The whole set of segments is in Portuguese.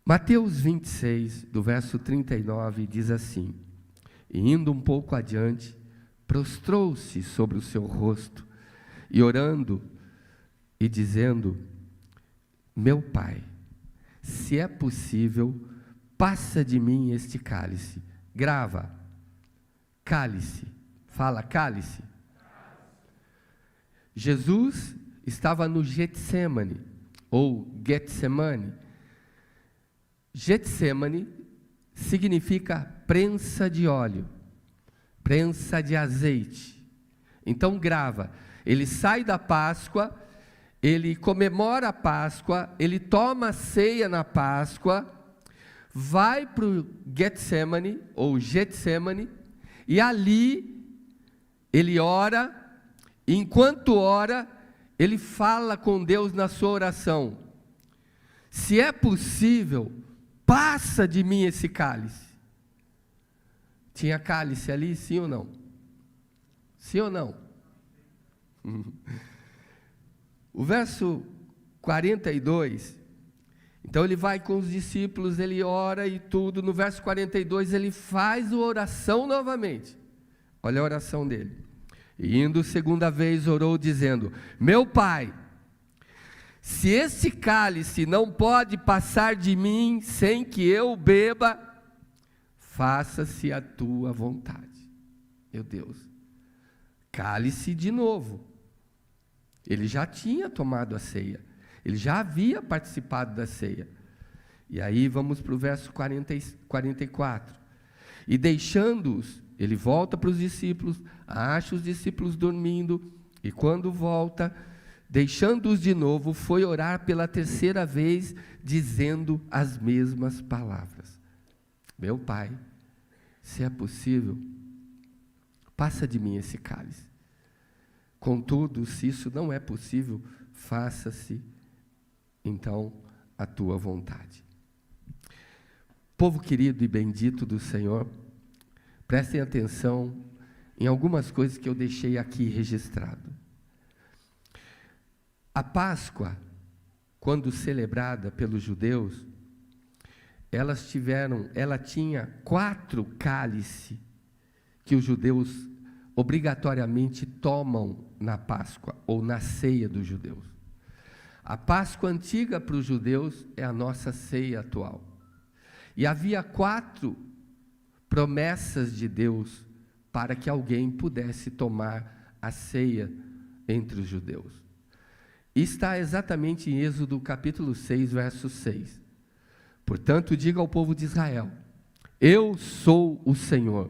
Mateus 26, do verso 39, diz assim: E indo um pouco adiante, prostrou-se sobre o seu rosto, e orando, e dizendo: Meu Pai, se é possível, passa de mim este cálice. Grava, cálice, fala cálice. Jesus estava no Getsemane, ou Getsemane. Getsemane significa prensa de óleo, prensa de azeite. Então grava, ele sai da Páscoa, ele comemora a Páscoa, ele toma a ceia na Páscoa, vai para o Getsemane, ou Getsemane, e ali ele ora, e enquanto ora, ele fala com Deus na sua oração: se é possível, passa de mim esse cálice. Tinha cálice ali, sim ou não? Sim ou não? O verso 42, então ele vai com os discípulos, ele ora e tudo. No verso 42 ele faz a oração novamente. Olha a oração dele. E indo segunda vez orou dizendo: Meu Pai, se esse cálice não pode passar de mim sem que eu beba, faça-se a tua vontade. Meu Deus, cálice de novo. Ele já tinha tomado a ceia, ele já havia participado da ceia. E aí vamos para o verso 44. E deixando-os, ele volta para os discípulos, acha os discípulos dormindo, e quando volta, deixando-os de novo, foi orar pela terceira vez, dizendo as mesmas palavras: Meu Pai, se é possível, passa de mim esse cálice. Contudo, se isso não é possível, faça-se então a tua vontade. Povo querido e bendito do Senhor, prestem atenção em algumas coisas que eu deixei aqui registrado. A Páscoa, quando celebrada pelos judeus, ela tinha 4 cálices que os judeus obrigatoriamente tomam na Páscoa, ou na ceia dos judeus. A Páscoa antiga para os judeus é a nossa ceia atual. E havia 4 promessas de Deus para que alguém pudesse tomar a ceia entre os judeus. Está exatamente em Êxodo capítulo 6, verso 6. Portanto, diga ao povo de Israel: Eu sou o Senhor,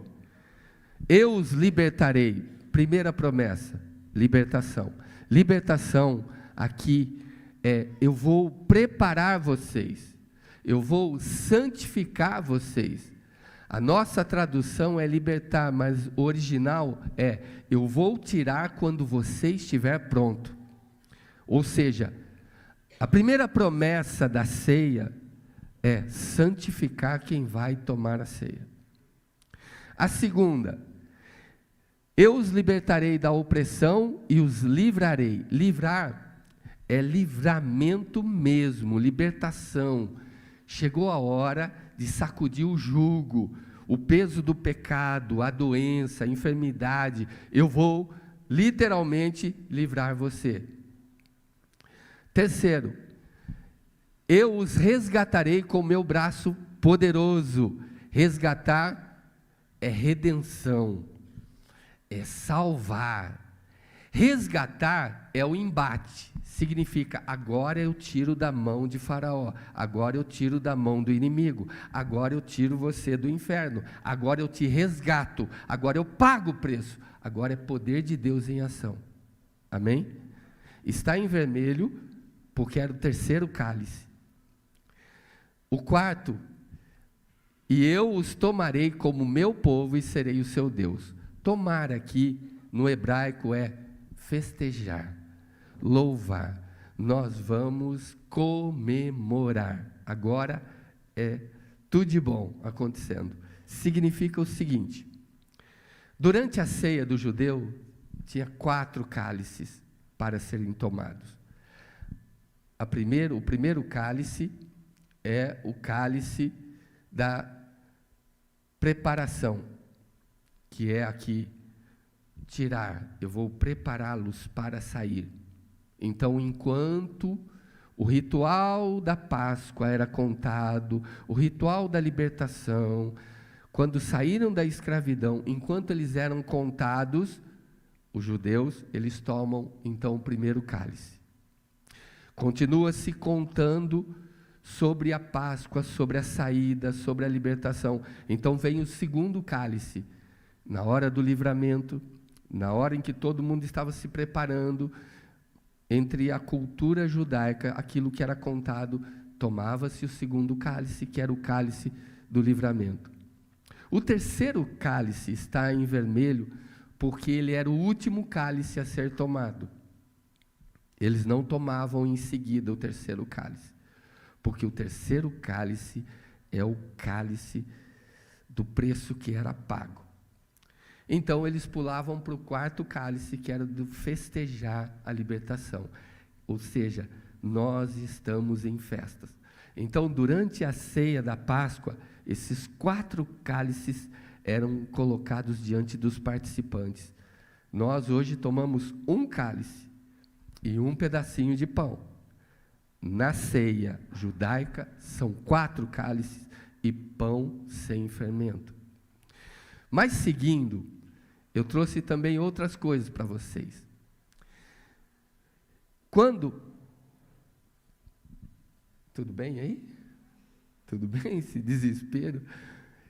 eu os libertarei. Primeira promessa, libertação. Libertação aqui é: eu vou preparar vocês, eu vou santificar vocês. A nossa tradução é libertar, mas o original é: eu vou tirar quando você estiver pronto. Ou seja, a primeira promessa da ceia é santificar quem vai tomar a ceia. A segunda: eu os libertarei da opressão e os livrarei. Livrar é livramento mesmo, libertação. Chegou a hora de sacudir o jugo, o peso do pecado, a doença, a enfermidade. Eu vou literalmente livrar você. Terceiro: eu os resgatarei com o meu braço poderoso. Resgatar é redenção, é salvar. Resgatar é o embate, significa: agora eu tiro da mão de Faraó, agora eu tiro da mão do inimigo, agora eu tiro você do inferno, agora eu te resgato, agora eu pago o preço. Agora é poder de Deus em ação. Amém? Está em vermelho porque era o terceiro cálice. O quarto: e eu os tomarei como meu povo e serei o seu Deus. Tomar aqui no hebraico é festejar, louvar. Nós vamos comemorar. Agora é tudo de bom acontecendo. Significa o seguinte: durante a ceia do judeu, tinha 4 cálices para serem tomados. O primeiro cálice é o cálice da preparação, que é aqui, tirar, eu vou prepará-los para sair. Então, enquanto o ritual da Páscoa era contado, o ritual da libertação, quando saíram da escravidão, enquanto eles eram contados, os judeus, eles tomam então o primeiro cálice. Continua-se contando sobre a Páscoa, sobre a saída, sobre a libertação. Então vem o segundo cálice, na hora do livramento, na hora em que todo mundo estava se preparando, entre a cultura judaica, aquilo que era contado, tomava-se o segundo cálice, que era o cálice do livramento. O terceiro cálice está em vermelho, porque ele era o último cálice a ser tomado. Eles não tomavam em seguida o terceiro cálice, porque o terceiro cálice é o cálice do preço que era pago. Então eles pulavam para o quarto cálice, que era do festejar a libertação. Ou seja, nós estamos em festas. Então, durante a ceia da Páscoa, esses 4 cálices eram colocados diante dos participantes. Nós hoje tomamos um cálice e um pedacinho de pão. Na ceia judaica, são 4 cálices e pão sem fermento. Mas seguindo, eu trouxe também outras coisas para vocês. Tudo bem aí? Tudo bem esse desespero?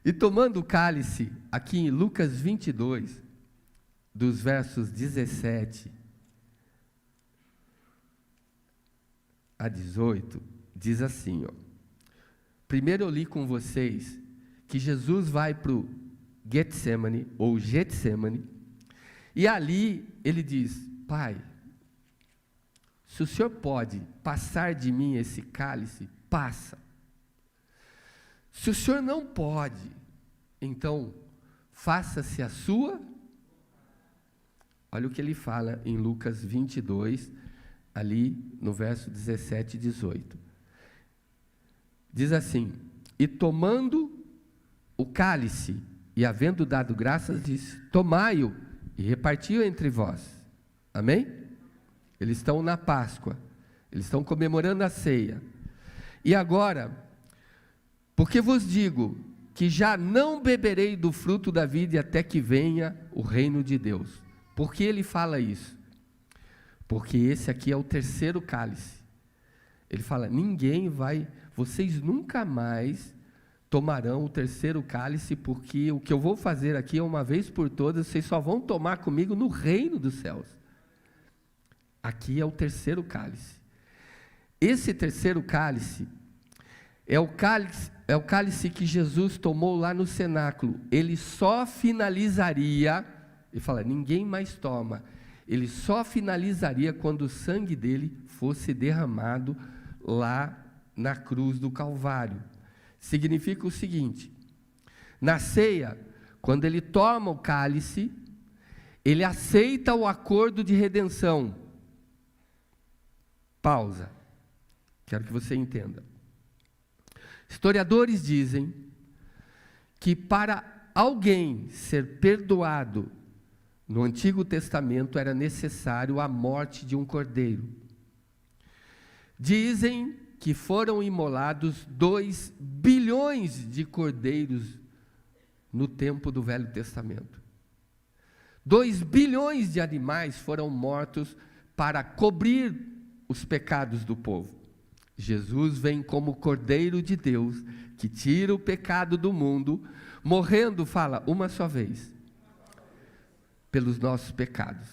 E tomando o cálice, aqui em Lucas 22, dos versos 17 a 18, diz assim, ó. Primeiro eu li com vocês que Jesus vai para o Getsemane, ou Getsemane, e ali ele diz, Pai, se o Senhor pode passar de mim esse cálice, passa. Se o Senhor não pode, então, faça-se a sua. Olha o que ele fala em Lucas 22, ali no verso 17 e 18. Diz assim, e tomando o cálice, e havendo dado graças, disse, tomai-o, e repartiu entre vós. Amém? Eles estão na Páscoa, eles estão comemorando a ceia. E agora, porque vos digo que já não beberei do fruto da vide até que venha o reino de Deus. Por que ele fala isso? Porque esse aqui é o terceiro cálice. Ele fala, vocês nunca mais tomarão o terceiro cálice, porque o que eu vou fazer aqui é uma vez por todas, vocês só vão tomar comigo no reino dos céus. Aqui é o terceiro cálice. Esse terceiro cálice é o cálice que Jesus tomou lá no cenáculo. Ele só finalizaria, ele fala, ninguém mais toma. Ele só finalizaria quando o sangue dele fosse derramado lá na cruz do Calvário. Significa o seguinte, na ceia, quando ele toma o cálice, ele aceita o acordo de redenção. Pausa. Quero que você entenda. Historiadores dizem que para alguém ser perdoado no Antigo Testamento era necessário a morte de um cordeiro. Dizem que foram imolados 2 bilhões de cordeiros no tempo do Velho Testamento. 2 bilhões de animais foram mortos para cobrir os pecados do povo. Jesus vem como Cordeiro de Deus, que tira o pecado do mundo, morrendo, fala, uma só vez, pelos nossos pecados.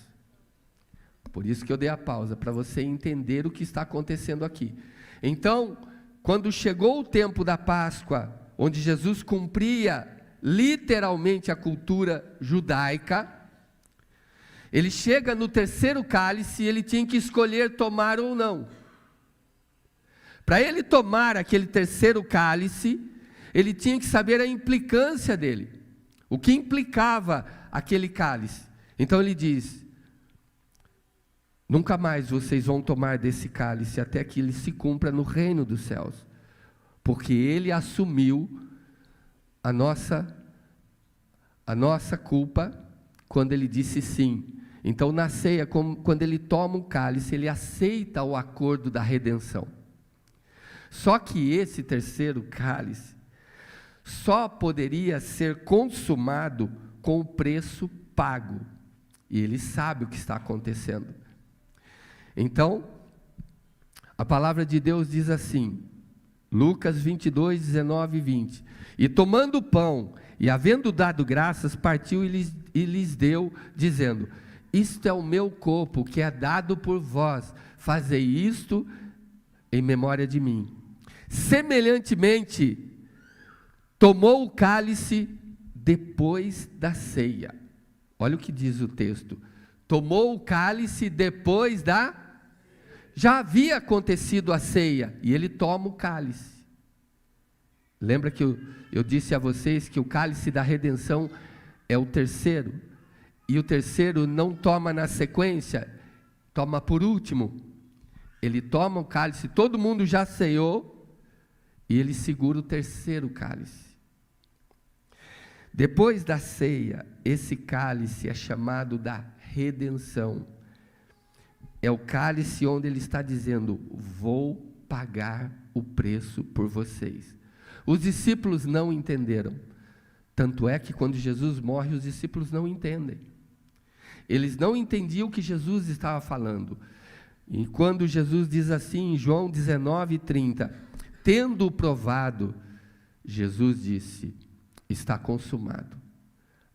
Por isso que eu dei a pausa, para você entender o que está acontecendo aqui. Então, quando chegou o tempo da Páscoa, onde Jesus cumpria literalmente a cultura judaica, ele chega no terceiro cálice e ele tinha que escolher tomar ou não. Para ele tomar aquele terceiro cálice, ele tinha que saber a implicância dele, o que implicava aquele cálice. Então ele diz, nunca mais vocês vão tomar desse cálice até que ele se cumpra no reino dos céus. porque Ele assumiu a nossa culpa quando Ele disse sim. Então, na ceia, quando Ele toma o cálice, Ele aceita o acordo da redenção. Só que esse terceiro cálice só poderia ser consumado com o preço pago. E Ele sabe o que está acontecendo. Então, a palavra de Deus diz assim, Lucas 22, 19 e 20. E tomando o pão, e havendo dado graças, partiu e lhes deu, dizendo: isto é o meu corpo, que é dado por vós, fazei isto em memória de mim. Semelhantemente, tomou o cálice depois da ceia. Olha o que diz o texto. Tomou o cálice depois da... Já havia acontecido a ceia, e ele toma o cálice. Lembra que eu disse a vocês que o cálice da redenção é o terceiro, e o terceiro não toma na sequência, toma por último. Ele toma o cálice, todo mundo já ceiou, e ele segura o terceiro cálice. Depois da ceia, esse cálice é chamado da redenção. É o cálice onde ele está dizendo: vou pagar o preço por vocês. Os discípulos não entenderam. Tanto é que quando Jesus morre, os discípulos não entendem. Eles não entendiam o que Jesus estava falando. E quando Jesus diz assim, em João 19:30, tendo provado, Jesus disse: está consumado.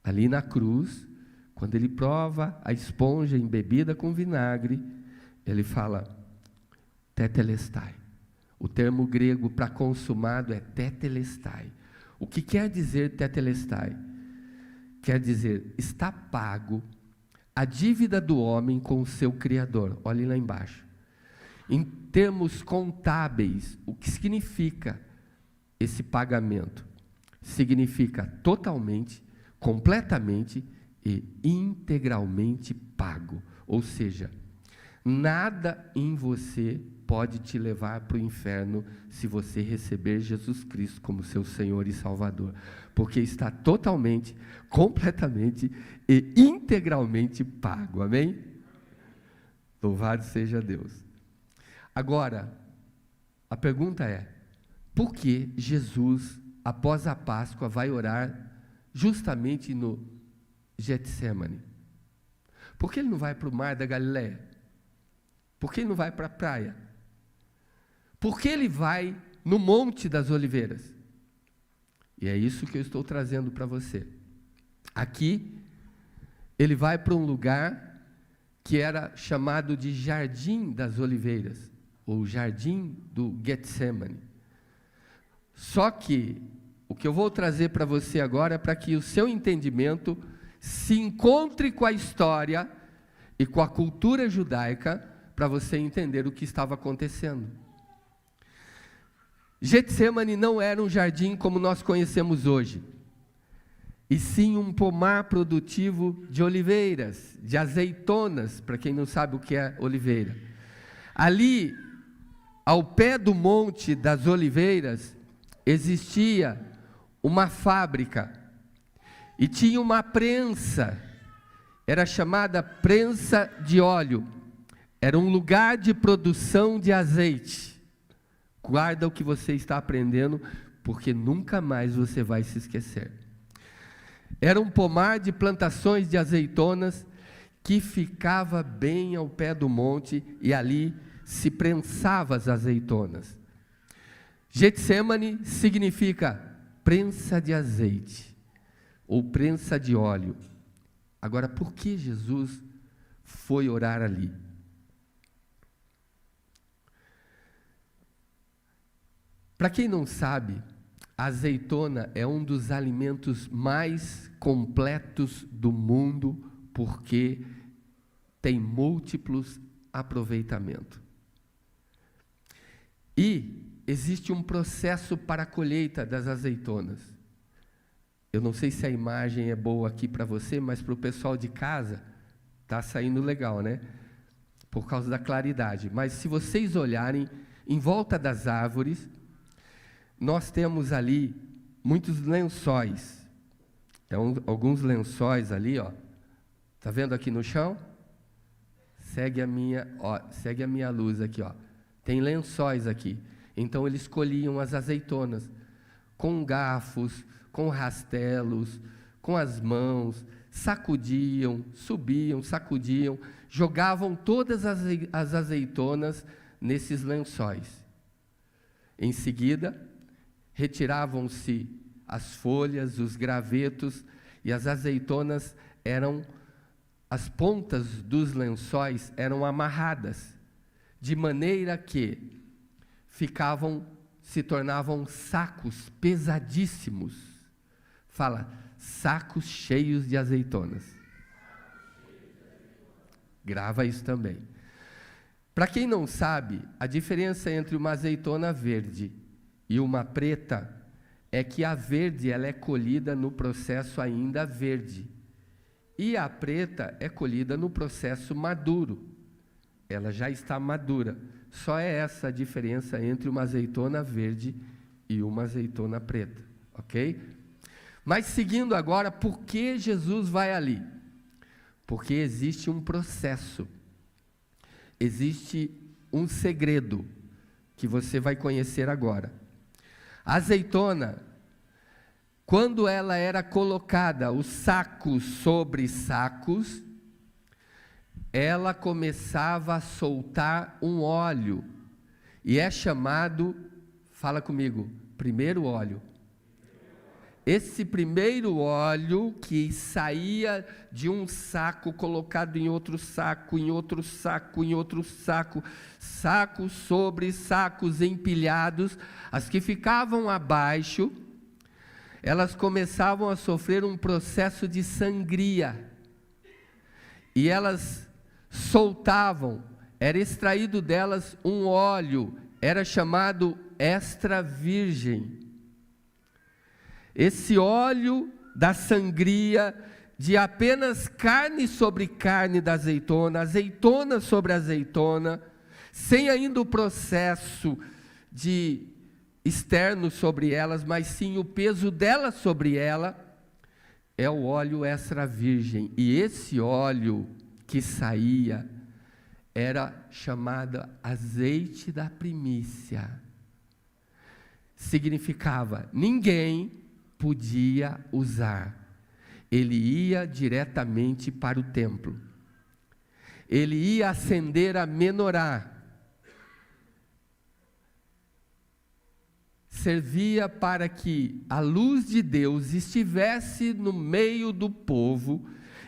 Ali na cruz, quando ele prova a esponja embebida com vinagre, ele fala, tetelestai. O termo grego para consumado é tetelestai. O que quer dizer tetelestai? Quer dizer, está pago a dívida do homem com o seu Criador. Olhem lá embaixo. Em termos contábeis, o que significa esse pagamento? Significa totalmente, completamente e integralmente pago. Ou seja, nada em você pode te levar para o inferno se você receber Jesus Cristo como seu Senhor e Salvador, porque está totalmente, completamente e integralmente pago, amém? Louvado seja Deus. Agora, a pergunta é, por que Jesus, após a Páscoa, vai orar justamente no Getsemane? Por que ele não vai para o mar da Galileia? Por que ele não vai para a praia? Por que ele vai no Monte das Oliveiras? E é isso que eu estou trazendo para você. Aqui, ele vai para um lugar que era chamado de Jardim das Oliveiras, ou Jardim do Getsemane. Só que, o que eu vou trazer para você agora é para que o seu entendimento se encontre com a história e com a cultura judaica, para você entender o que estava acontecendo. Getsemane não era um jardim como nós conhecemos hoje, e sim um pomar produtivo de oliveiras, de azeitonas, para quem não sabe o que é oliveira. Ali, ao pé do Monte das Oliveiras, existia uma fábrica, e tinha uma prensa, era chamada prensa de óleo, era um lugar de produção de azeite. Guarda o que você está aprendendo, porque nunca mais você vai se esquecer. Era um pomar de plantações de azeitonas, que ficava bem ao pé do monte, e ali se prensava as azeitonas. Getsemane significa prensa de azeite, ou prensa de óleo. Agora, por que Jesus foi orar ali? Para quem não sabe, a azeitona é um dos alimentos mais completos do mundo, porque tem múltiplos aproveitamentos. E existe um processo para a colheita das azeitonas. Eu não sei se a imagem é boa aqui para você, mas para o pessoal de casa, está saindo legal, né? Por causa da claridade. Mas se vocês olharem, em volta das árvores, nós temos ali muitos lençóis. Alguns lençóis ali, ó. Tá vendo aqui no chão? Segue a minha luz aqui, ó. Tem lençóis aqui. Então eles colhiam as azeitonas com garfos, com rastelos, com as mãos, sacudiam, subiam, sacudiam, jogavam todas as azeitonas nesses lençóis. Em seguida, retiravam-se as folhas, os gravetos, e as azeitonas as pontas dos lençóis eram amarradas, de maneira que se tornavam sacos pesadíssimos. Fala, sacos cheios de azeitonas. Grava isso também. Para quem não sabe, a diferença entre uma azeitona verde e uma preta é que a verde ela é colhida no processo ainda verde e a preta é colhida no processo maduro. Ela já está madura. Só é essa a diferença entre uma azeitona verde e uma azeitona preta, ok? Mas seguindo agora, por que Jesus vai ali? Porque existe um processo, existe um segredo que você vai conhecer agora. A azeitona, quando ela era colocada, os sacos sobre sacos, ela começava a soltar um óleo, e é chamado, fala comigo, primeiro óleo. Esse primeiro óleo que saía de um saco, colocado em outro saco, em outro saco, em outro saco, sacos sobre sacos empilhados, as que ficavam abaixo, elas começavam a sofrer um processo de sangria, e elas soltavam, era extraído delas um óleo, era chamado extra virgem. Esse óleo da sangria, de apenas carne sobre carne da azeitona, azeitona sobre azeitona, sem ainda o processo de externo sobre elas, mas sim o peso dela sobre ela, é o óleo extra virgem. E esse óleo que saía era chamado azeite da primícia. Significava, ninguém podia usar. Ele ia diretamente para o templo. Ele ia acender a menorá. Servia para que a luz de Deus estivesse no meio do povo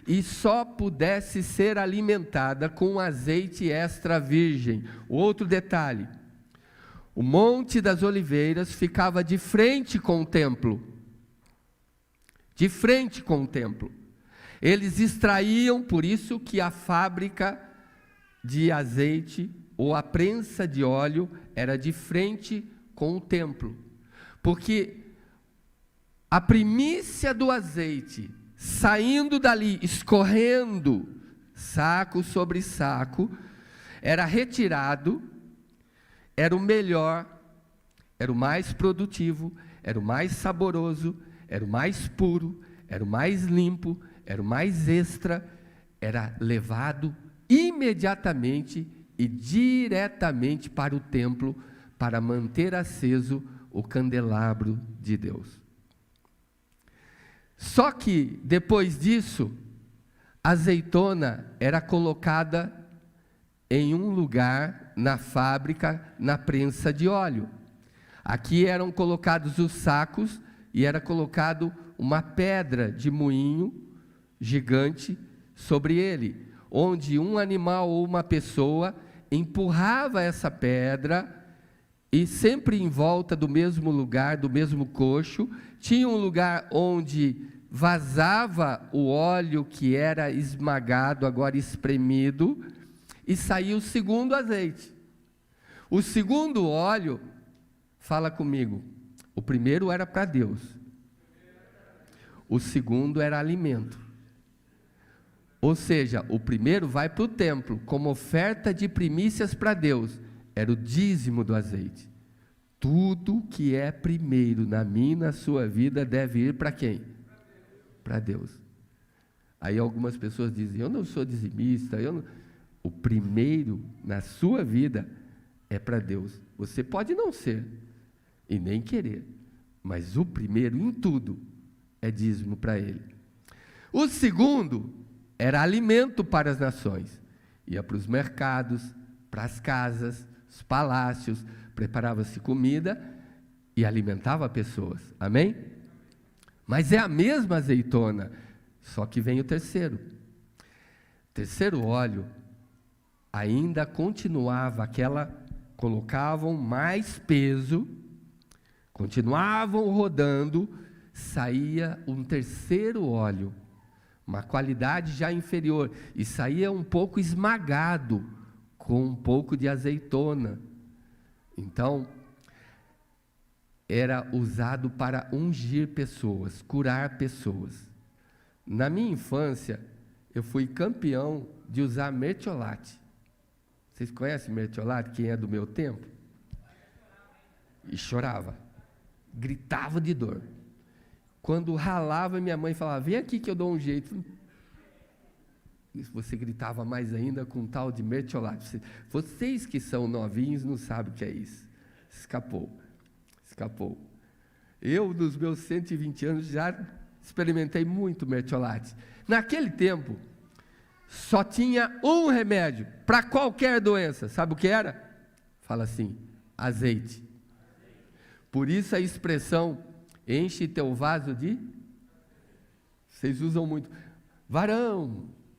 e só pudesse ser alimentada com azeite extra virgem. Outro detalhe, o Monte das Oliveiras ficava de frente com o templo. De frente com o templo. Eles extraíam, por isso que a fábrica de azeite ou a prensa de óleo era de frente com o templo. Porque a primícia do azeite saindo dali, escorrendo, saco sobre saco, era retirado, era o melhor, era o mais produtivo, era o mais saboroso, era o mais puro, era o mais limpo, era o mais extra, era levado imediatamente e diretamente para o templo, para manter aceso o candelabro de Deus. Só que, depois disso, a azeitona era colocada em um lugar na fábrica, na prensa de óleo. Aqui eram colocados os sacos e era colocado uma pedra de moinho gigante sobre ele, onde um animal ou uma pessoa empurrava essa pedra e sempre em volta do mesmo lugar, do mesmo coxo, tinha um lugar onde vazava o óleo que era esmagado, agora espremido, e saía o segundo azeite. O segundo óleo, fala comigo, o primeiro era para Deus, o segundo era alimento. Ou seja, o primeiro vai para o templo, como oferta de primícias para Deus, era o dízimo do azeite. tudo que é primeiro na minha e na sua vida deve ir para quem? Para Deus. Aí algumas pessoas dizem, eu não sou dizimista, o primeiro na sua vida é para Deus. Você pode não ser e nem querer, mas o primeiro em tudo é dízimo para Ele. O segundo era alimento para as nações. Ia para os mercados, para as casas, os palácios, preparava-se comida e alimentava pessoas. Amém? Mas é a mesma azeitona, só que vem o terceiro. Terceiro óleo, ainda continuava colocavam mais peso, continuavam rodando, saía um terceiro óleo, uma qualidade já inferior, e saía um pouco esmagado, com um pouco de azeitona. Então, era usado para ungir pessoas, curar pessoas. Na minha infância, eu fui campeão de usar mertiolate. Vocês conhecem mertiolate? Quem é do meu tempo? E chorava, gritava de dor. Quando ralava, minha mãe falava, vem aqui que eu dou um jeito. Você gritava mais ainda com um tal de mertiolate. Vocês que são novinhos não sabem o que é isso. Escapou. Eu, nos meus 120 anos, já experimentei muito mertiolate. Naquele tempo, só tinha um remédio para qualquer doença. Sabe o que era? Fala assim, azeite. Por isso a expressão, enche teu vaso de... Vocês usam muito.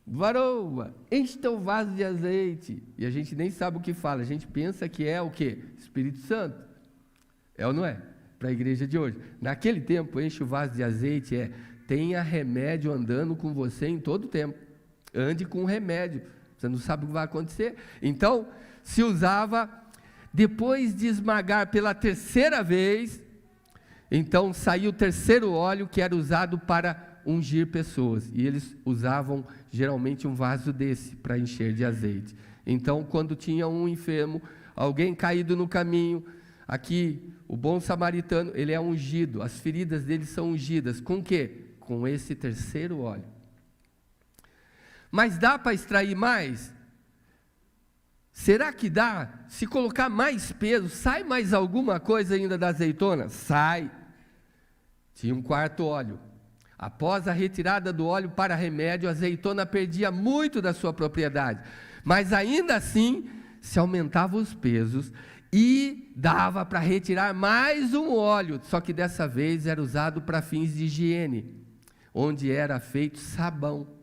Varoa, enche teu vaso de azeite. E a gente nem sabe o que fala. A gente pensa que é o quê? Espírito Santo. É ou não é? Para a igreja de hoje. Naquele tempo, enche o vaso de azeite tenha remédio andando com você em todo o tempo. Ande com remédio. Você não sabe o que vai acontecer. Então, se usava, depois de esmagar pela terceira vez, então saiu o terceiro óleo que era usado para ungir pessoas. E eles usavam geralmente um vaso desse para encher de azeite. Então, quando tinha um enfermo, alguém caído no caminho, aqui, o bom samaritano, ele é ungido, as feridas dele são ungidas. Com o quê? Com esse terceiro óleo. Mas dá para extrair mais? Será que dá? Se colocar mais peso, sai mais alguma coisa ainda da azeitona? Sai. Tinha um quarto óleo. Após a retirada do óleo para remédio, a azeitona perdia muito da sua propriedade. Mas ainda assim, se aumentavam os pesos e dava para retirar mais um óleo. Só que dessa vez era usado para fins de higiene, onde era feito sabão.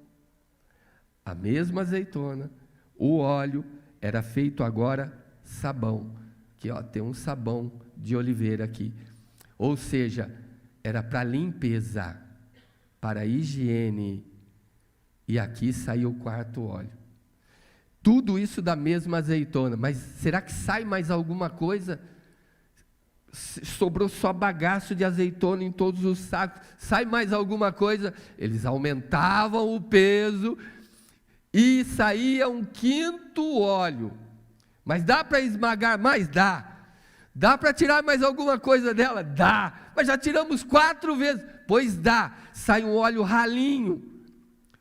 A mesma azeitona, o óleo, era feito agora sabão. Aqui, tem um sabão de oliveira aqui. Ou seja, era para limpeza, para higiene. E aqui saiu o quarto óleo. Tudo isso da mesma azeitona. Mas será que sai mais alguma coisa? Sobrou só bagaço de azeitona em todos os sacos. Sai mais alguma coisa? Eles aumentavam o peso e saía um quinto óleo. Mas dá para esmagar mais? Dá. Dá para tirar mais alguma coisa dela? Dá. Mas já tiramos 4 vezes. Pois dá. Sai um óleo ralinho,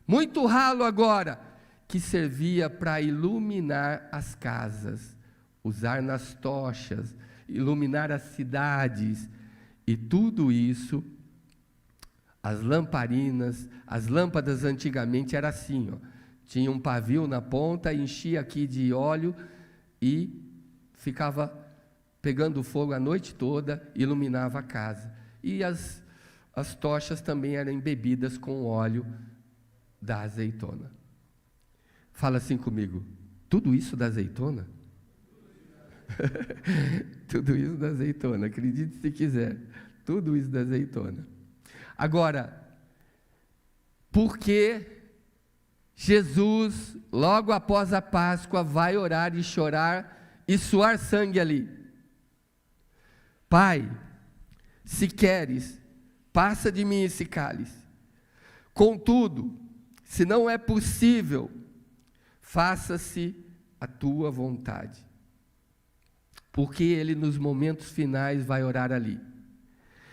muito ralo agora, que servia para iluminar as casas, usar nas tochas, iluminar as cidades. E tudo isso, as lamparinas, as lâmpadas antigamente era assim, tinha um pavio na ponta, enchia aqui de óleo e ficava pegando fogo a noite toda, iluminava a casa. E as tochas também eram embebidas com óleo da azeitona. Fala assim comigo, tudo isso da azeitona? Tudo isso da azeitona, acredite se quiser, tudo isso da azeitona. Agora, por que Jesus, logo após a Páscoa, vai orar e chorar e suar sangue ali? Pai, se queres, passa de mim esse cálice. Contudo, se não é possível, faça-se a tua vontade. porque ele nos momentos finais vai orar ali.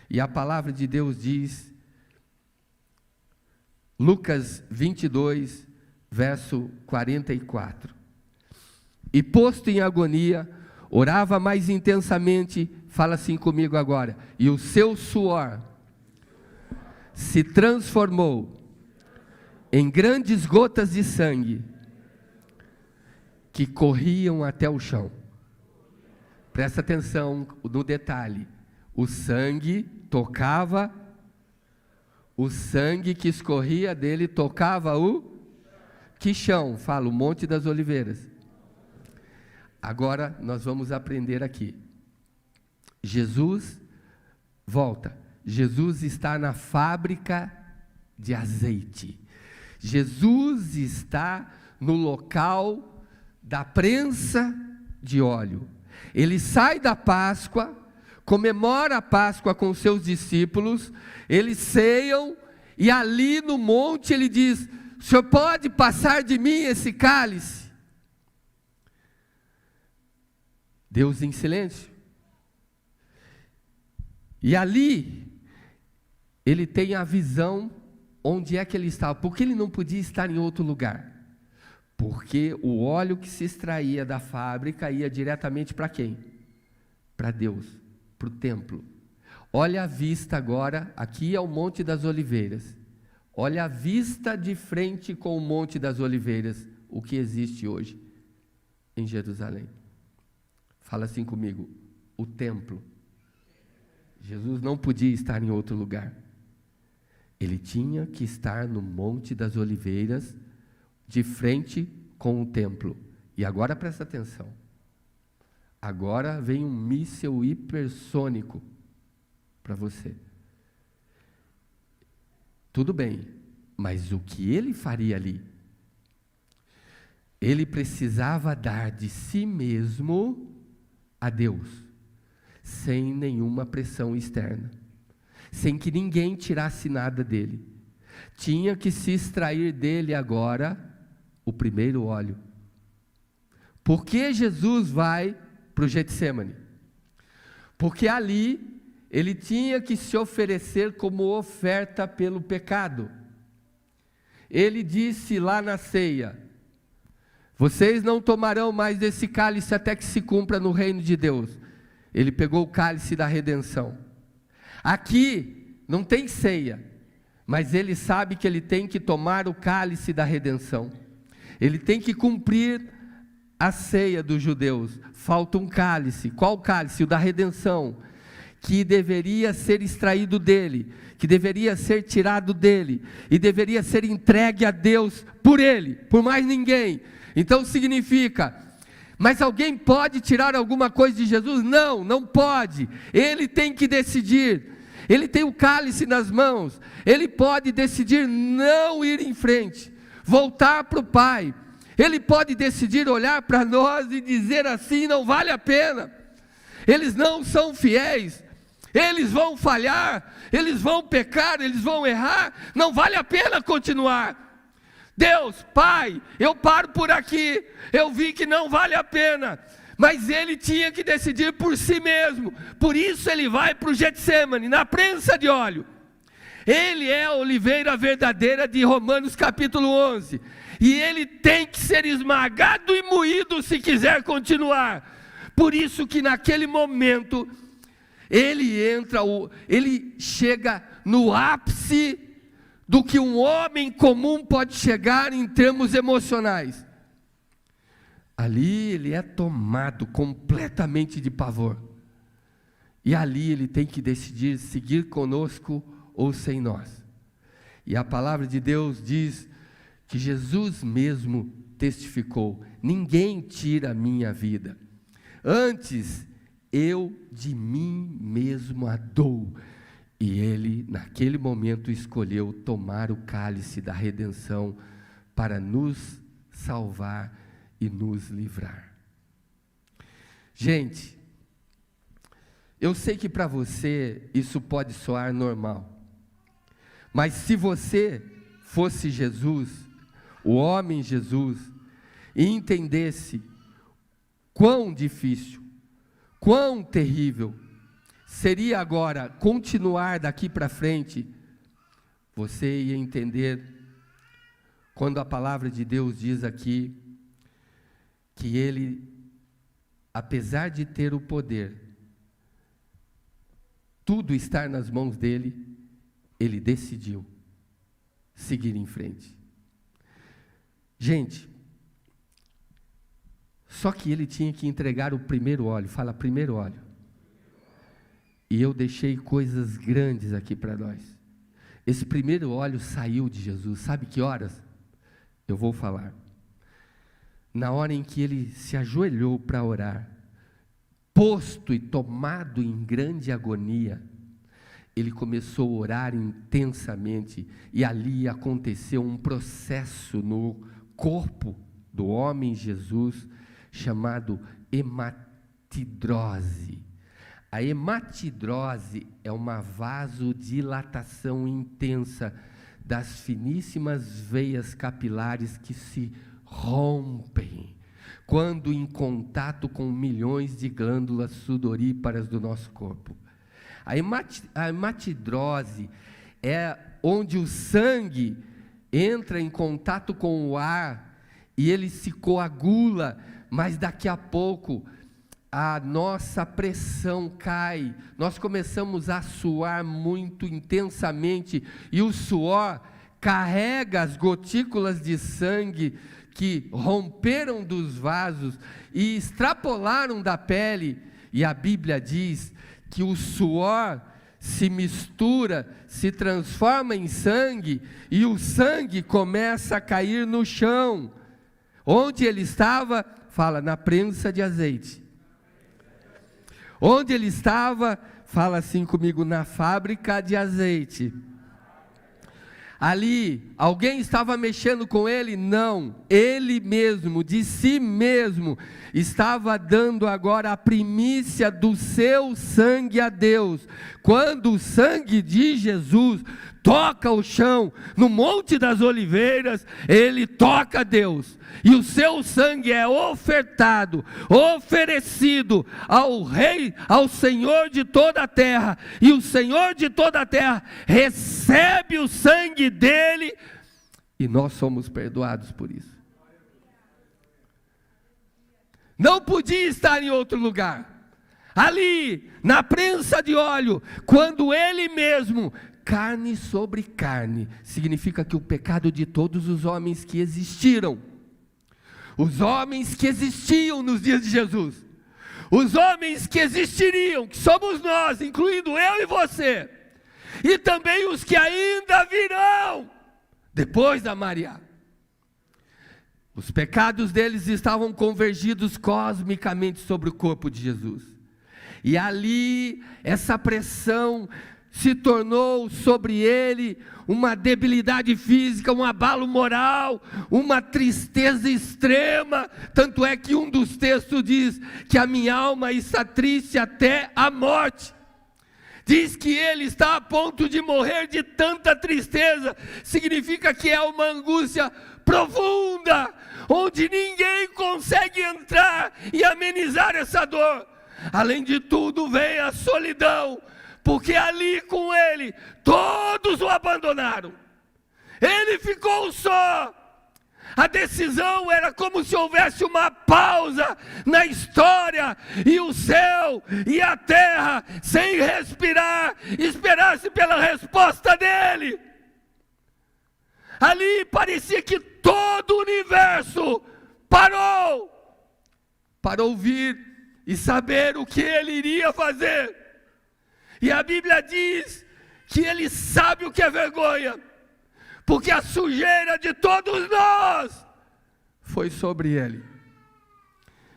E a palavra de Deus diz, Lucas 22, verso 44. E posto em agonia, orava mais intensamente, fala assim comigo agora, e o seu suor se transformou em grandes gotas de sangue que corriam até o chão. Presta atenção no detalhe, o sangue tocava, o sangue que escorria dele tocava o que chão? Fala, o Monte das Oliveiras. Agora nós vamos aprender aqui. Jesus volta. Jesus está na fábrica de azeite. Jesus está no local da prensa de óleo. Ele sai da Páscoa, comemora a Páscoa com seus discípulos, eles ceiam e ali no monte ele diz: o senhor pode passar de mim esse cálice? Deus em silêncio. E ali, ele tem a visão onde é que ele estava. Por que ele não podia estar em outro lugar? Porque o óleo que se extraía da fábrica ia diretamente para quem? Para Deus, para o templo. Olha a vista agora, aqui é o Monte das Oliveiras. Olha a vista de frente com o Monte das Oliveiras, o que existe hoje em Jerusalém. Fala assim comigo, o templo. Jesus não podia estar em outro lugar. Ele tinha que estar no Monte das Oliveiras, de frente com o templo. E agora presta atenção. Agora vem um míssil hipersônico para você. Tudo bem, mas o que ele faria ali? Ele precisava dar de si mesmo a Deus, sem nenhuma pressão externa, sem que ninguém tirasse nada dele. Tinha que se extrair dele agora o primeiro óleo. Por que Jesus vai para o Getsemane? Porque ali ele tinha que se oferecer como oferta pelo pecado. Ele disse lá na ceia: vocês não tomarão mais desse cálice até que se cumpra no reino de Deus. Ele pegou o cálice da redenção. Aqui não tem ceia, mas ele sabe que ele tem que tomar o cálice da redenção. Ele tem que cumprir a ceia dos judeus. Falta um cálice. Qual cálice? O da redenção, que deveria ser extraído dele, que deveria ser tirado dele, e deveria ser entregue a Deus por ele, por mais ninguém. Então significa, mas alguém pode tirar alguma coisa de Jesus? Não, não pode. Ele tem que decidir. Ele tem o cálice nas mãos. Ele pode decidir não ir em frente, voltar para o Pai. Ele pode decidir olhar para nós e dizer assim: não vale a pena. Eles não são fiéis. Eles vão falhar, eles vão pecar, eles vão errar. Não vale a pena continuar. Deus, Pai, eu paro por aqui, eu vi que não vale a pena, mas ele tinha que decidir por si mesmo. Por isso ele vai para o Getsemane, na prensa de óleo. Ele é a oliveira verdadeira de Romanos capítulo 11, e ele tem que ser esmagado e moído se quiser continuar. Por isso que naquele momento, ele chega no ápice do que um homem comum pode chegar em termos emocionais. Ali ele é tomado completamente de pavor. E ali ele tem que decidir seguir conosco ou sem nós. E a palavra de Deus diz que Jesus mesmo testificou: ninguém tira a minha vida, antes eu de mim mesmo a dou. E ele, naquele momento, escolheu tomar o cálice da redenção para nos salvar e nos livrar. Gente, eu sei que para você isso pode soar normal, mas se você fosse Jesus, o homem Jesus, e entendesse quão difícil, Quão terrível seria agora continuar daqui para frente. Você ia entender quando a palavra de Deus diz aqui que ele, apesar de ter o poder, tudo estar nas mãos dele, ele decidiu seguir em frente. Gente, só que ele tinha que entregar o primeiro óleo. Fala, primeiro óleo. E eu deixei coisas grandes aqui para nós. Esse primeiro óleo saiu de Jesus. Sabe que horas? Eu vou falar. Na hora em que ele se ajoelhou para orar, posto e tomado em grande agonia, ele começou a orar intensamente, e ali aconteceu um processo no corpo do homem Jesus, chamado hematidrose. A hematidrose é uma vasodilatação intensa das finíssimas veias capilares que se rompem quando em contato com milhões de glândulas sudoríparas do nosso corpo. A hematidrose é onde o sangue entra em contato com o ar e ele se coagula, mas daqui a pouco a nossa pressão cai, nós começamos a suar muito intensamente, e o suor carrega as gotículas de sangue que romperam dos vasos e extrapolaram da pele, e a Bíblia diz que o suor se mistura, se transforma em sangue, e o sangue começa a cair no chão. Onde ele estava? Fala, na prensa de azeite. Onde ele estava? Fala assim comigo, na fábrica de azeite. Ali, alguém estava mexendo com ele? Não, ele mesmo, de si mesmo, estava dando agora a primícia do seu sangue a Deus. Quando o sangue de Jesus toca o chão, no Monte das Oliveiras, ele toca a Deus, e o seu sangue é ofertado, oferecido ao Rei, ao Senhor de toda a terra, e o Senhor de toda a terra recebe o sangue dele, e nós somos perdoados por isso. Não podia estar em outro lugar. Ali, na prensa de óleo, quando ele mesmo, carne sobre carne, significa que o pecado de todos os homens que existiram, os homens que existiam nos dias de Jesus, os homens que existiriam, que somos nós, incluindo eu e você, e também os que ainda virão, depois da Maria, os pecados deles estavam convergidos cosmicamente sobre o corpo de Jesus, e ali, essa pressão se tornou sobre ele uma debilidade física, um abalo moral, uma tristeza extrema, tanto é que um dos textos diz que a minha alma está triste até a morte. Diz que ele está a ponto de morrer de tanta tristeza, significa que é uma angústia profunda, onde ninguém consegue entrar e amenizar essa dor. Além de tudo vem a solidão, porque ali com ele, todos o abandonaram, ele ficou só. A decisão era como se houvesse uma pausa na história, e o céu e a terra, sem respirar, esperasse pela resposta dele. Ali parecia que todo o universo parou, para ouvir e saber o que ele iria fazer. E a Bíblia diz que ele sabe o que é vergonha, porque a sujeira de todos nós foi sobre ele,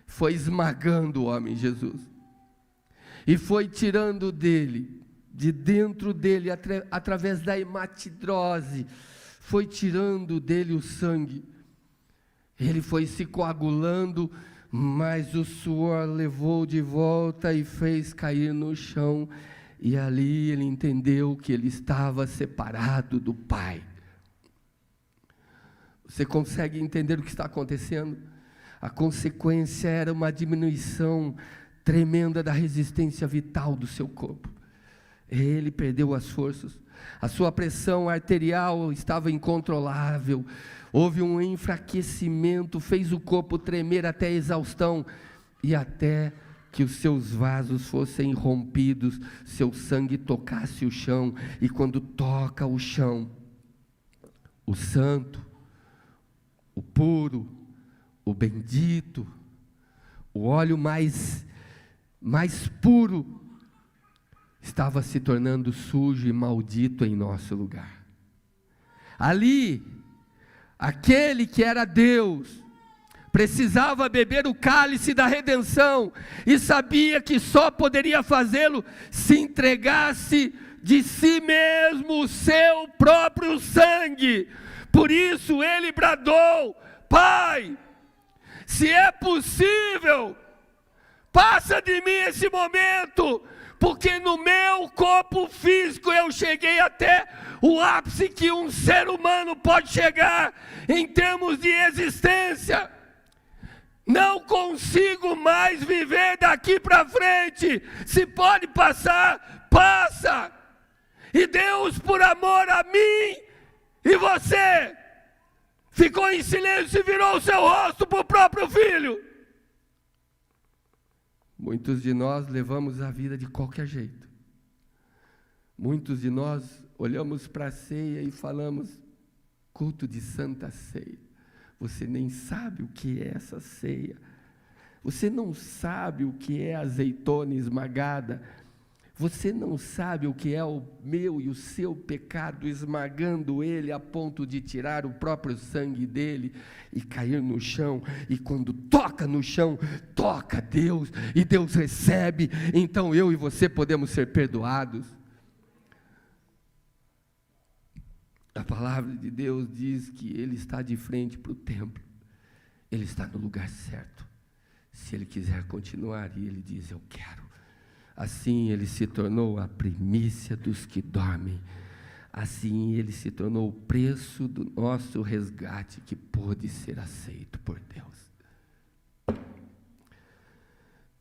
foi esmagando o homem Jesus, e foi tirando dele, de dentro dele, através da hematidrose, foi tirando dele o sangue, ele foi se coagulando, mas o suor levou de volta e fez cair no chão, e ali ele entendeu que ele estava separado do Pai. Você consegue entender o que está acontecendo? A consequência era uma diminuição tremenda da resistência vital do seu corpo. Ele perdeu as forças, a sua pressão arterial estava incontrolável, houve um enfraquecimento, fez o corpo tremer até a exaustão, e até que os seus vasos fossem rompidos, seu sangue tocasse o chão, e quando toca o chão, o santo, o puro, o bendito, o óleo mais puro, estava se tornando sujo e maldito em nosso lugar. Ali, aquele que era Deus, precisava beber o cálice da redenção, e sabia que só poderia fazê-lo se entregasse de si mesmo o seu próprio sangue. Por isso ele bradou: Pai, se é possível, passa de mim esse momento, porque no meu corpo físico eu cheguei até o ápice que um ser humano pode chegar em termos de existência. Não consigo mais viver daqui para frente. Se pode passar, passa. E Deus, por amor a mim e você, ficou em silêncio e virou o seu rosto para o próprio Filho. Muitos de nós levamos a vida de qualquer jeito. Muitos de nós olhamos para a ceia e falamos: culto de Santa Ceia. Você nem sabe o que é essa ceia. Você não sabe o que é azeitona esmagada. Você não sabe o que é o meu e o seu pecado, esmagando ele a ponto de tirar o próprio sangue dele e cair no chão. E quando toca no chão, toca Deus, e Deus recebe. Então eu e você podemos ser perdoados. A palavra de Deus diz que Ele está de frente para o templo. Ele está no lugar certo. Se Ele quiser continuar, e Ele diz: eu quero. Assim Ele se tornou a primícia dos que dormem. Assim Ele se tornou o preço do nosso resgate, que pôde ser aceito por Deus.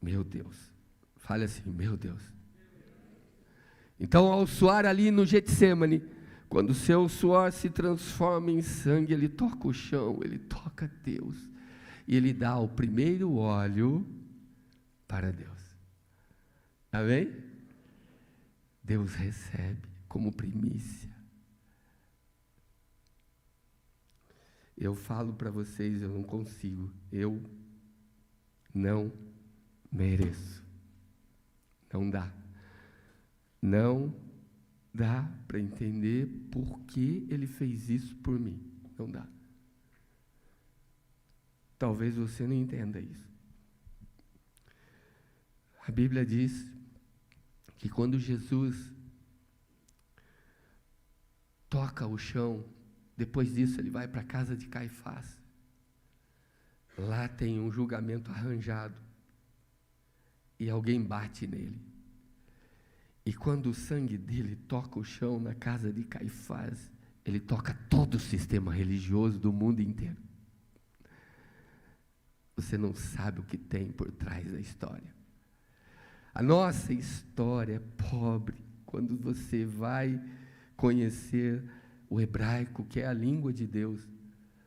Meu Deus. Fale assim: meu Deus. Então, ao suar ali no Getsêmani, quando o seu suor se transforma em sangue, Ele toca o chão, Ele toca Deus, e Ele dá o primeiro óleo para Deus. Amém? Deus recebe como primícia. Eu falo para vocês, eu não consigo, eu não mereço. Não dá. Não dá para entender por que Ele fez isso por mim. Não dá. Talvez você não entenda isso. A Bíblia diz que quando Jesus toca o chão, depois disso Ele vai para a casa de Caifás. Lá tem um julgamento arranjado, e alguém bate nele. E quando o sangue dele toca o chão na casa de Caifás, ele toca todo o sistema religioso do mundo inteiro. Você não sabe o que tem por trás da história. A nossa história é pobre. Quando você vai conhecer o hebraico, que é a língua de Deus,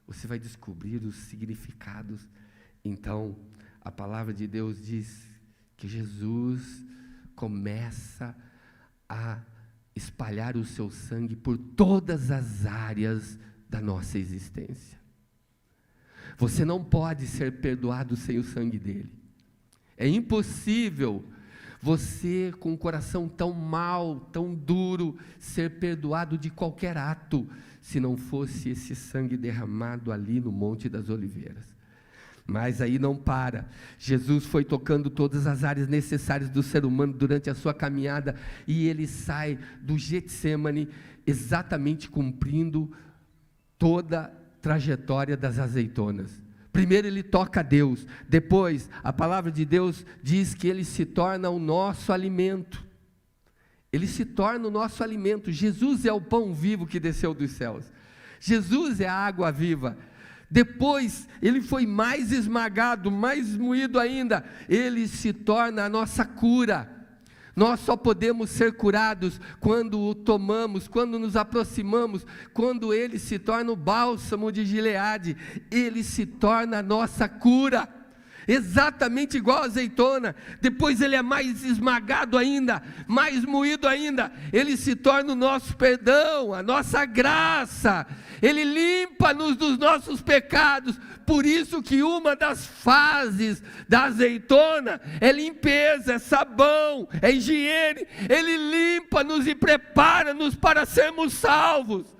você vai descobrir os significados. Então, a palavra de Deus diz que Jesus começa a espalhar o seu sangue por todas as áreas da nossa existência. Você não pode ser perdoado sem o sangue dele. É impossível você, com um coração tão mau, tão duro, ser perdoado de qualquer ato, se não fosse esse sangue derramado ali no Monte das Oliveiras. Mas aí não para. Jesus foi tocando todas as áreas necessárias do ser humano durante a sua caminhada, e ele sai do Getsêmani exatamente cumprindo toda a trajetória das azeitonas. Primeiro ele toca a Deus, depois a palavra de Deus diz que ele se torna o nosso alimento. Ele se torna o nosso alimento. Jesus é o pão vivo que desceu dos céus. Jesus é a água viva. Depois, ele foi mais esmagado, mais moído ainda. Ele se torna a nossa cura. Nós só podemos ser curados quando o tomamos, quando nos aproximamos, quando ele se torna o bálsamo de Gileade. Ele se torna a nossa cura. Exatamente igual a azeitona. Depois ele é mais esmagado ainda, mais moído ainda. Ele se torna o nosso perdão, a nossa graça. Ele limpa-nos dos nossos pecados. Por isso que uma das fases da azeitona é limpeza, é sabão, é higiene. Ele limpa-nos e prepara-nos para sermos salvos.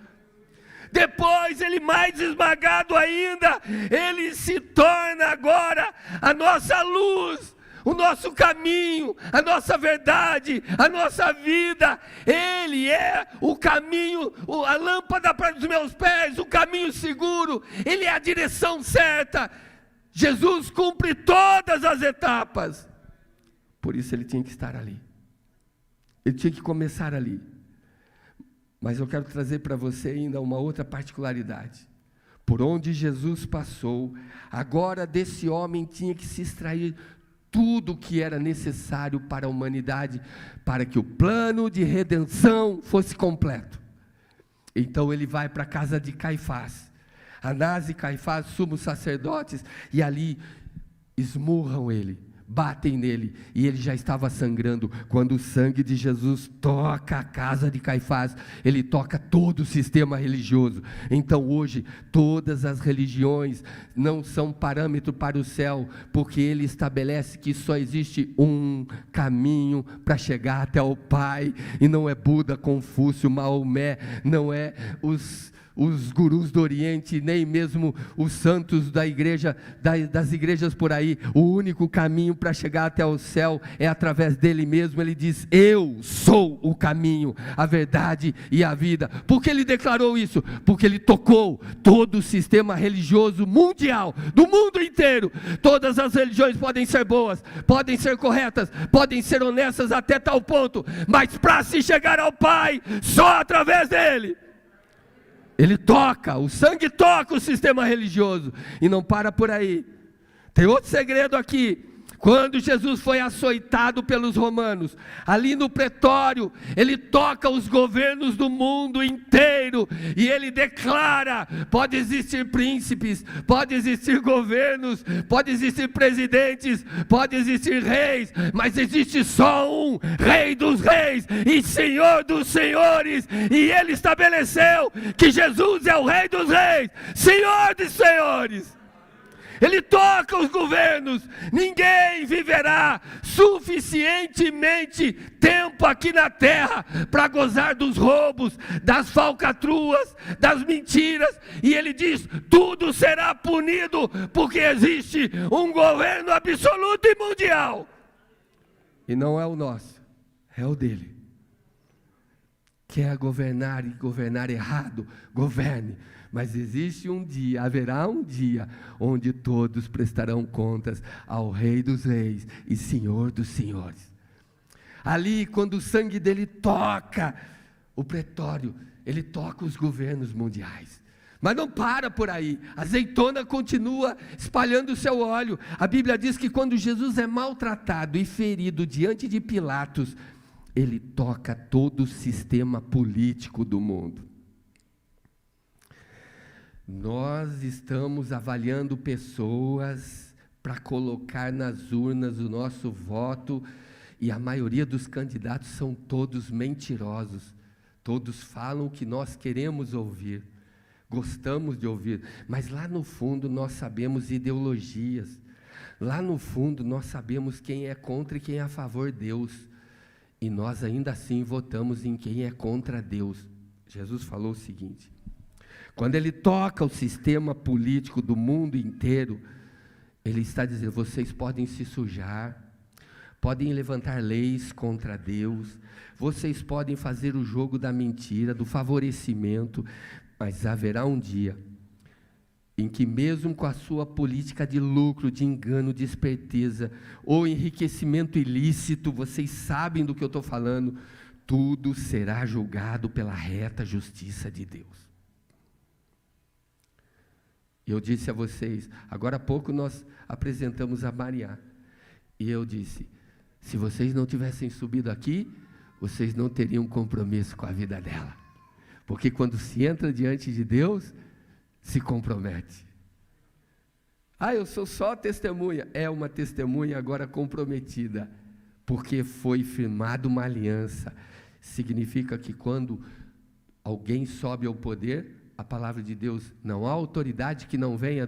Depois ele mais esmagado ainda, ele se torna agora a nossa luz, o nosso caminho, a nossa verdade, a nossa vida. Ele é o caminho, a lâmpada para os meus pés, o caminho seguro. Ele é a direção certa. Jesus cumpre todas as etapas. Por isso ele tinha que estar ali. Ele tinha que começar ali. Mas eu quero trazer para você ainda uma outra particularidade. Por onde Jesus passou, agora desse homem tinha que se extrair tudo o que era necessário para a humanidade, para que o plano de redenção fosse completo. Então ele vai para a casa de Caifás. Anás e Caifás, sumos sacerdotes, e ali esmurram ele, batem nele, e ele já estava sangrando. Quando o sangue de Jesus toca a casa de Caifás, ele toca todo o sistema religioso. Então hoje, todas as religiões não são parâmetro para o céu, porque ele estabelece que só existe um caminho para chegar até o Pai, e não é Buda, Confúcio, Maomé, não é os gurus do Oriente, nem mesmo os santos da igreja, das igrejas por aí. O único caminho para chegar até o céu é através dele mesmo. Ele diz: eu sou o caminho, a verdade e a vida. Por que ele declarou isso? Porque ele tocou todo o sistema religioso mundial, do mundo inteiro. Todas as religiões podem ser boas, podem ser corretas, podem ser honestas até tal ponto, mas para se chegar ao Pai, só através dele. Ele toca, o sangue toca o sistema religioso, e não para por aí. Tem outro segredo aqui. Quando Jesus foi açoitado pelos romanos, ali no pretório, ele toca os governos do mundo inteiro, e ele declara: pode existir príncipes, pode existir governos, pode existir presidentes, pode existir reis, mas existe só um Rei dos reis e Senhor dos senhores, e ele estabeleceu que Jesus é o Rei dos reis, Senhor dos senhores. Ele toca os governos. Ninguém viverá suficientemente tempo aqui na terra para gozar dos roubos, das falcatruas, das mentiras. E ele diz: tudo será punido, porque existe um governo absoluto e mundial. E não é o nosso, é o dele. Quer governar e governar errado? Governe. Mas existe um dia, haverá um dia, onde todos prestarão contas ao Rei dos reis e Senhor dos senhores. Ali, quando o sangue dele toca o pretório, ele toca os governos mundiais. Mas não para por aí. A azeitona continua espalhando o seu óleo. A Bíblia diz que quando Jesus é maltratado e ferido diante de Pilatos, ele toca todo o sistema político do mundo. Nós estamos avaliando pessoas para colocar nas urnas o nosso voto, e a maioria dos candidatos são todos mentirosos. Todos falam o que nós queremos ouvir, gostamos de ouvir, mas lá no fundo nós sabemos ideologias. Lá no fundo nós sabemos quem é contra e quem é a favor de Deus, e nós ainda assim votamos em quem é contra Deus. Jesus falou o seguinte: quando ele toca o sistema político do mundo inteiro, ele está dizendo: vocês podem se sujar, podem levantar leis contra Deus, vocês podem fazer o jogo da mentira, do favorecimento, mas haverá um dia em que, mesmo com a sua política de lucro, de engano, de esperteza, ou enriquecimento ilícito, vocês sabem do que eu estou falando, tudo será julgado pela reta justiça de Deus. E eu disse a vocês, agora há pouco nós apresentamos a Maria. E eu disse, se vocês não tivessem subido aqui, vocês não teriam compromisso com a vida dela. Porque quando se entra diante de Deus, se compromete. Eu sou só testemunha. É uma testemunha agora comprometida, porque foi firmada uma aliança. Significa que quando alguém sobe ao poder, a palavra de Deus, não há autoridade que não venha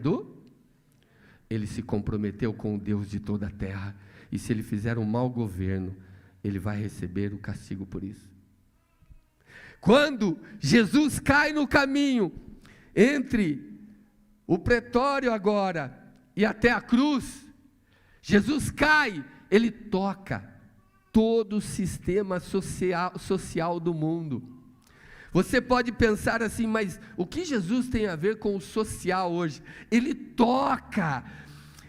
ele se comprometeu com o Deus de toda a terra, e se ele fizer um mau governo, ele vai receber o castigo por isso. Quando Jesus cai no caminho, entre o pretório agora, e até a cruz, Jesus cai, ele toca todo o sistema social do mundo. Você pode pensar assim, mas o que Jesus tem a ver com o social hoje? Ele toca.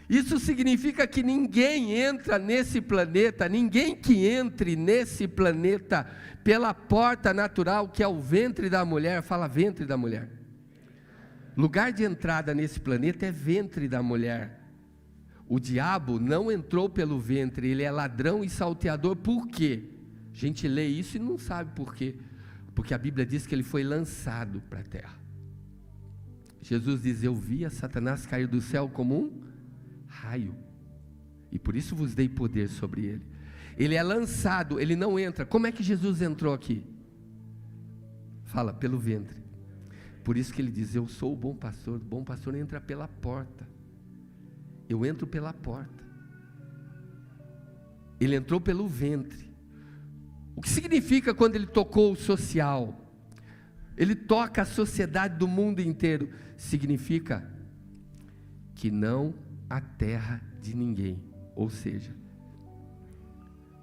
Isso significa que ninguém entra nesse planeta, ninguém que entre nesse planeta pela porta natural, que é o ventre da mulher, fala ventre da mulher. Lugar de entrada nesse planeta é ventre da mulher. O diabo não entrou pelo ventre, ele é ladrão e salteador. Por quê? A gente lê isso e não sabe por quê. Porque a Bíblia diz que ele foi lançado para a terra. Jesus diz, eu via Satanás cair do céu como um raio, e por isso vos dei poder sobre ele. Ele é lançado, ele não entra. Como é que Jesus entrou aqui? Fala, pelo ventre. Por isso que ele diz, eu sou o bom pastor entra pela porta. Eu entro pela porta. Ele entrou pelo ventre. O que significa quando ele tocou o social? Ele toca a sociedade do mundo inteiro. Significa que não há terra de ninguém. Ou seja,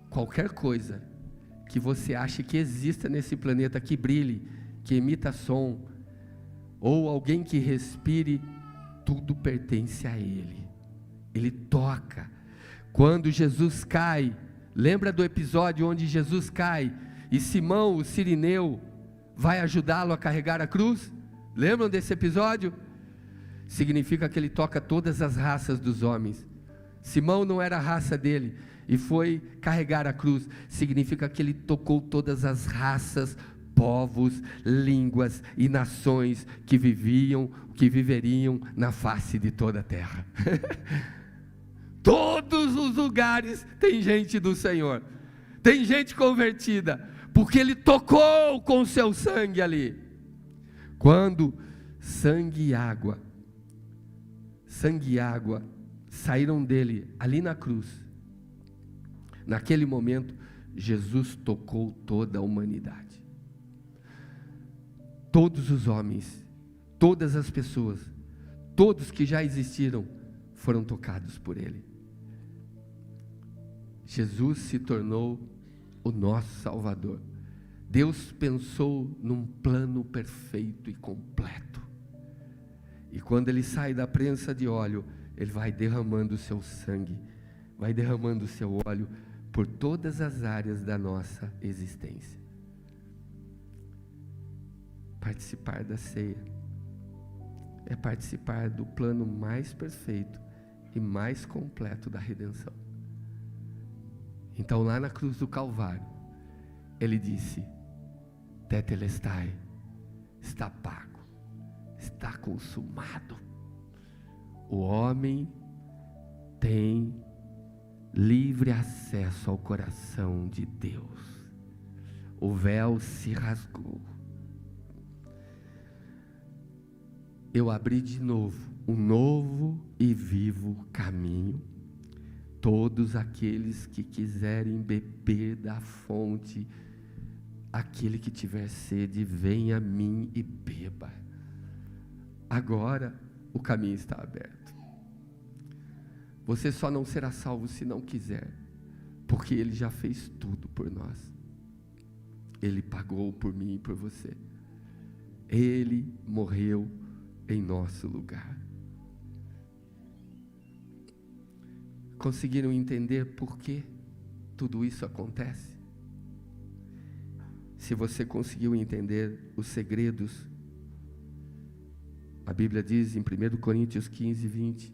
qualquer coisa que você ache que exista nesse planeta, que brilhe, que emita som, ou alguém que respire, tudo pertence a Ele. Ele toca. Quando Jesus cai, lembra do episódio onde Jesus cai e Simão, o sirineu, vai ajudá-lo a carregar a cruz? Lembram desse episódio? Significa que ele toca todas as raças dos homens. Simão não era a raça dele e foi carregar a cruz. Significa que ele tocou todas as raças, povos, línguas e nações que viveriam na face de toda a terra. Todos os lugares tem gente do Senhor, tem gente convertida, porque ele tocou com o seu sangue ali. Quando sangue e água saíram dele ali na cruz, naquele momento Jesus tocou toda a humanidade. Todos os homens, todas as pessoas, todos que já existiram foram tocados por ele. Jesus se tornou o nosso Salvador. Deus pensou num plano perfeito e completo. E quando ele sai da prensa de óleo, ele vai derramando o seu sangue, vai derramando o seu óleo por todas as áreas da nossa existência. Participar da ceia é participar do plano mais perfeito e mais completo da redenção. Então, lá na cruz do Calvário, ele disse: Tetelestai, está pago, está consumado. O homem tem livre acesso ao coração de Deus. O véu se rasgou. Eu abri de novo um novo e vivo caminho. Todos aqueles que quiserem beber da fonte, aquele que tiver sede, venha a mim e beba. Agora o caminho está aberto. Você só não será salvo se não quiser, porque Ele já fez tudo por nós. Ele pagou por mim e por você. Ele morreu em nosso lugar. Conseguiram entender por que tudo isso acontece? Se você conseguiu entender os segredos, A Bíblia diz em 1 Coríntios 15, 20,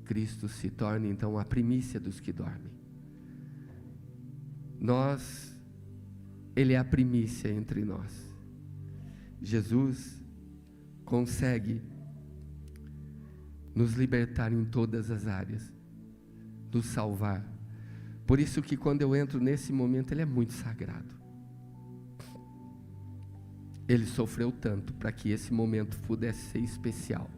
Cristo se torna então a primícia dos que dormem. Ele é a primícia entre nós. Jesus consegue nos libertar em todas as áreas, nos salvar. Por isso que quando eu entro nesse momento, ele é muito sagrado. Ele sofreu tanto para que esse momento pudesse ser especial.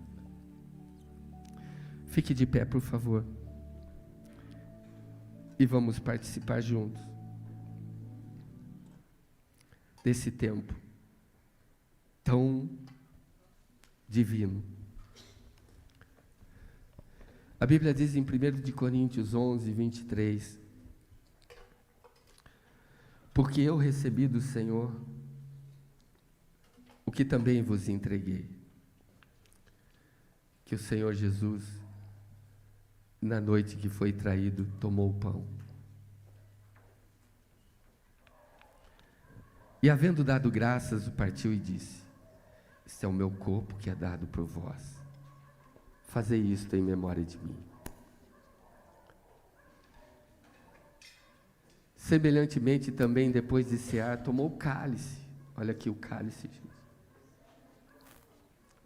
Fique de pé, por favor. E vamos participar juntos desse tempo tão divino. A Bíblia diz em 1 Coríntios 11, 23, porque eu recebi do Senhor o que também vos entreguei, que o Senhor Jesus, na noite que foi traído, tomou o pão. E havendo dado graças, o partiu e disse: este é o meu corpo que é dado por vós. Fazei isto em memória de mim. Semelhantemente também, depois de cear, tomou o cálice. Olha aqui o cálice, gente.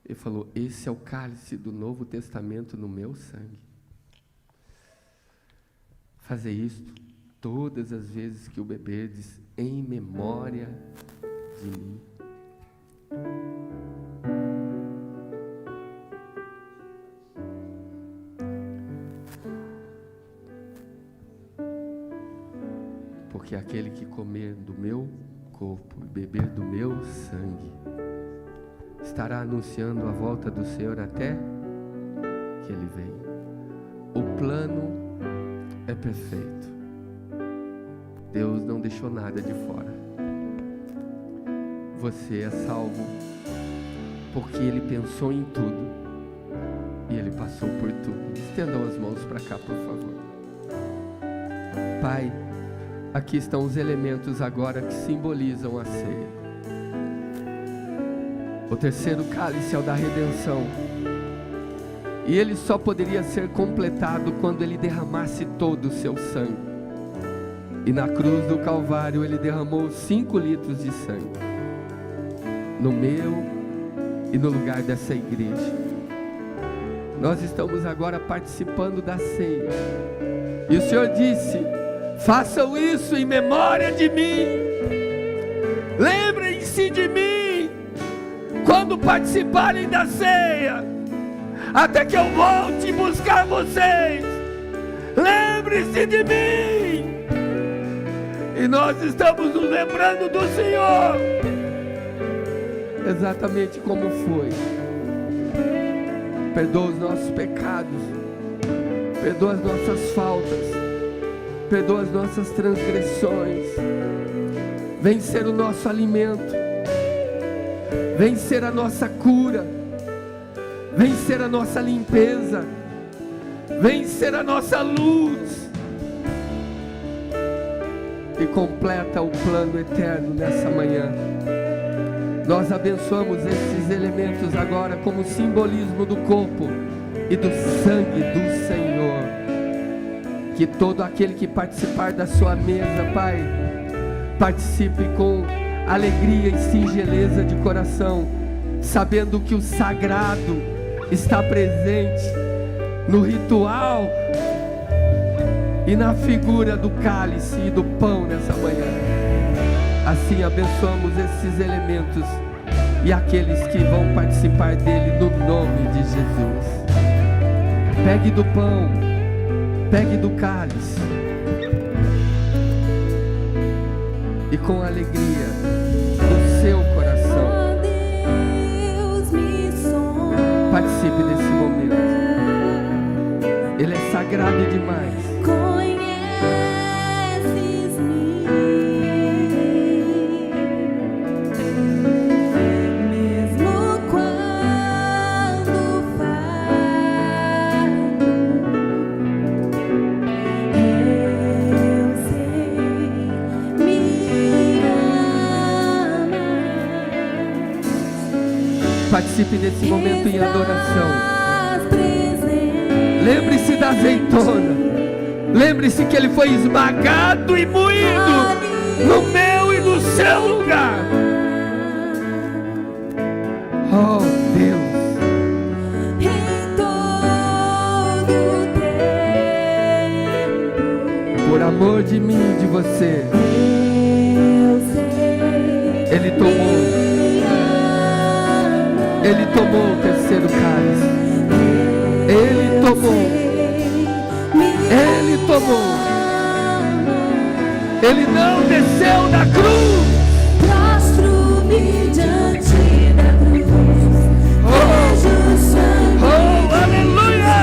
Ele falou: esse é o cálice do Novo Testamento no meu sangue. Fazei isto todas as vezes que o beberdes, em memória de mim. Porque aquele que comer do meu corpo e beber do meu sangue estará anunciando a volta do Senhor até que Ele venha. O plano é perfeito. Deus não deixou nada de fora. Você é salvo porque Ele pensou em tudo e Ele passou por tudo. Estendam as mãos para cá, por favor. Pai, aqui estão os elementos agora que simbolizam a ceia. O terceiro cálice é o da redenção. E ele só poderia ser completado quando ele derramasse todo o seu sangue. E na cruz do Calvário ele derramou 5 litros de sangue. No meu e no lugar dessa igreja. Nós estamos agora participando da ceia. E o Senhor disse: façam isso em memória de mim. Lembrem-se de mim quando participarem da ceia, até que eu volte buscar vocês. Lembre-se de mim. E nós estamos nos lembrando do Senhor, exatamente como foi. Perdoa os nossos pecados, perdoa as nossas faltas, perdoa as nossas transgressões. Vem ser o nosso alimento, vem ser a nossa cura, vem ser a nossa limpeza, vem ser a nossa luz, e completa o plano eterno nessa manhã. Nós abençoamos esses elementos agora como simbolismo do corpo e do sangue do Senhor. Que todo aquele que participar da sua mesa, Pai, participe com alegria e singeleza de coração, sabendo que o sagrado está presente no ritual e na figura do cálice e do pão nessa manhã. Assim abençoamos esses elementos e aqueles que vão participar dele no nome de Jesus. Pegue do pão, pegue do cálice e com alegria do seu coração participe desse momento. Ele é sagrado demais. participe desse momento em adoração. Lembre-se da azeitona. Lembre-se que ele foi esmagado e moído no meu e no seu lugar. Oh Deus, por amor de mim e de você, Ele tomou o terceiro cálice. Ele tomou. Ele não desceu da cruz. Prostro-me diante da cruz. Vejo o sangue. Oh, aleluia!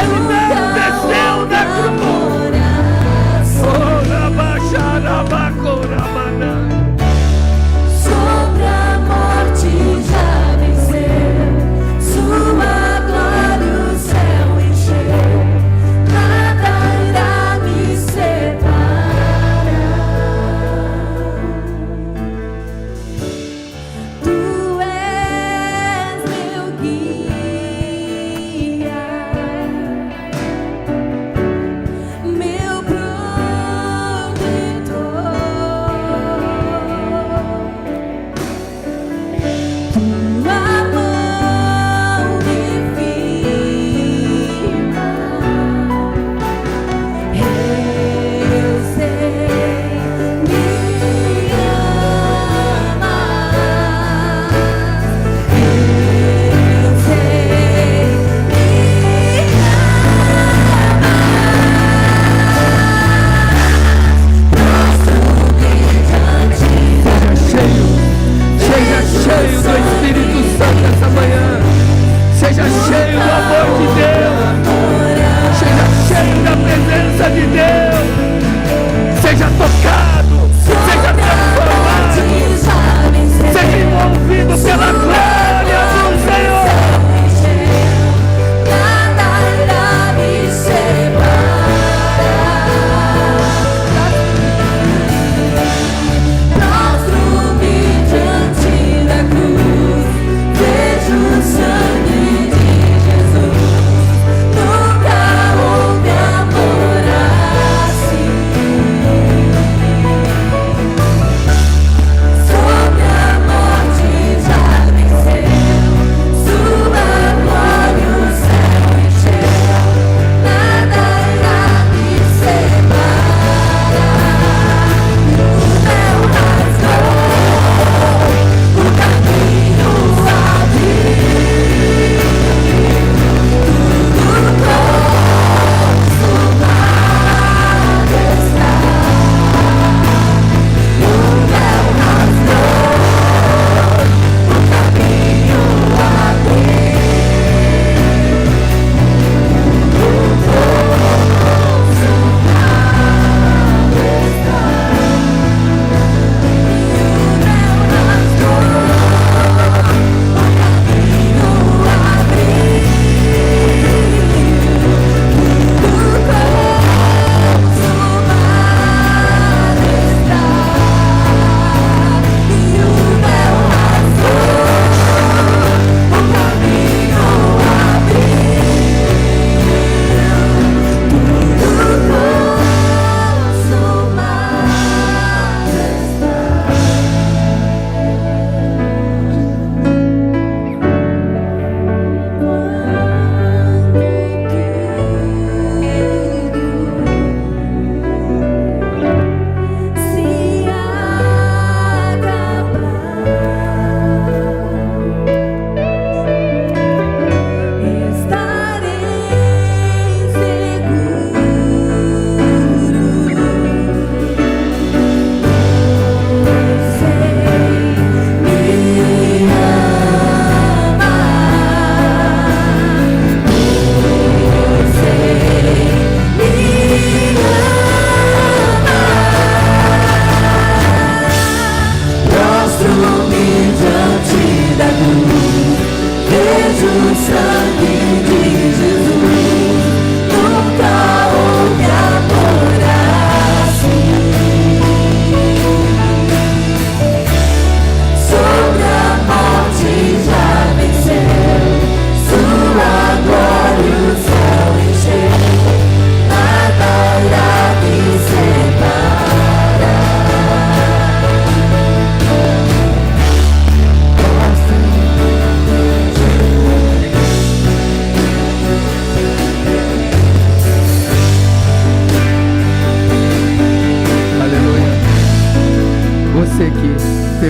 Ele não desceu da cruz. Oh, rabaxarabacorabana. Sobre a morte já venceu. Sua glória o céu encheu. Nada irá me separar.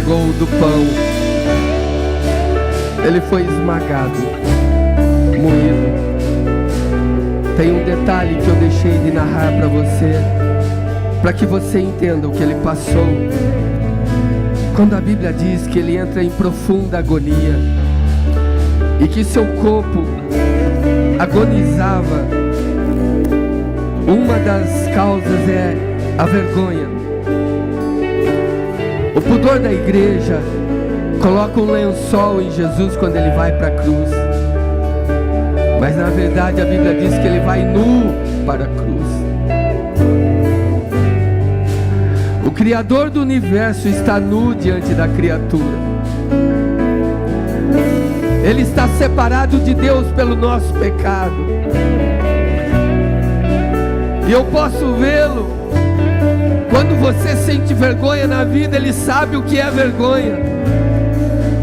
pegou do pão, ele foi esmagado, moído. Tem um detalhe que eu deixei de narrar para você, para que você entenda o que ele passou. Quando a Bíblia diz que ele entra em profunda agonia e que seu corpo agonizava, uma das causas é a vergonha. O pudor da igreja coloca um lençol em Jesus quando ele vai para a cruz, mas na verdade a Bíblia diz que ele vai nu para a cruz. O Criador do universo está nu diante da criatura. Ele está separado de Deus pelo nosso pecado. E eu posso vê-lo. Quando você sente vergonha na vida, ele sabe o que é vergonha,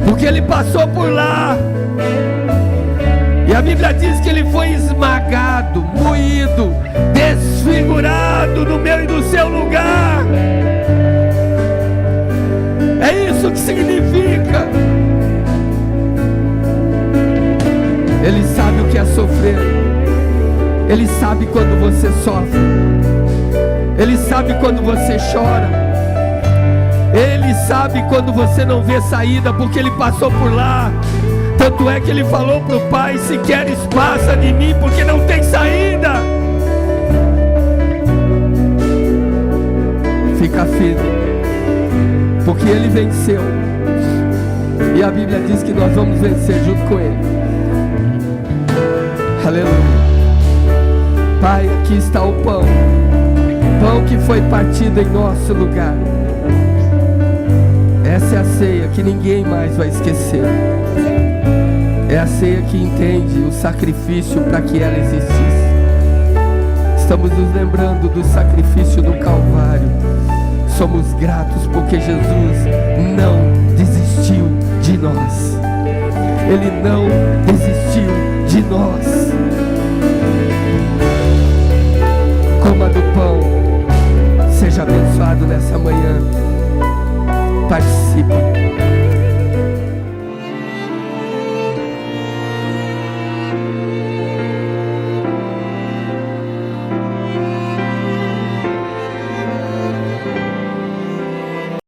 porque ele passou por lá. E a Bíblia diz que ele foi esmagado, moído, desfigurado no meu e no seu lugar. É isso que significa. Ele sabe o que é sofrer. Ele sabe quando você sofre. Ele sabe quando você chora. Ele sabe quando você não vê saída, porque ele passou por lá. Tanto é que ele falou para o Pai: se queres, passa de mim, porque não tem saída. Fica firme, porque ele venceu. E a Bíblia diz que nós vamos vencer junto com ele. Aleluia. Pai, aqui está o pão, pão que foi partido em nosso lugar. Essa é a ceia que ninguém mais vai esquecer. É a ceia que entende o sacrifício para que ela existisse. Estamos nos lembrando do sacrifício do Calvário. Somos gratos porque Jesus não desistiu de nós. Ele não desistiu de nós.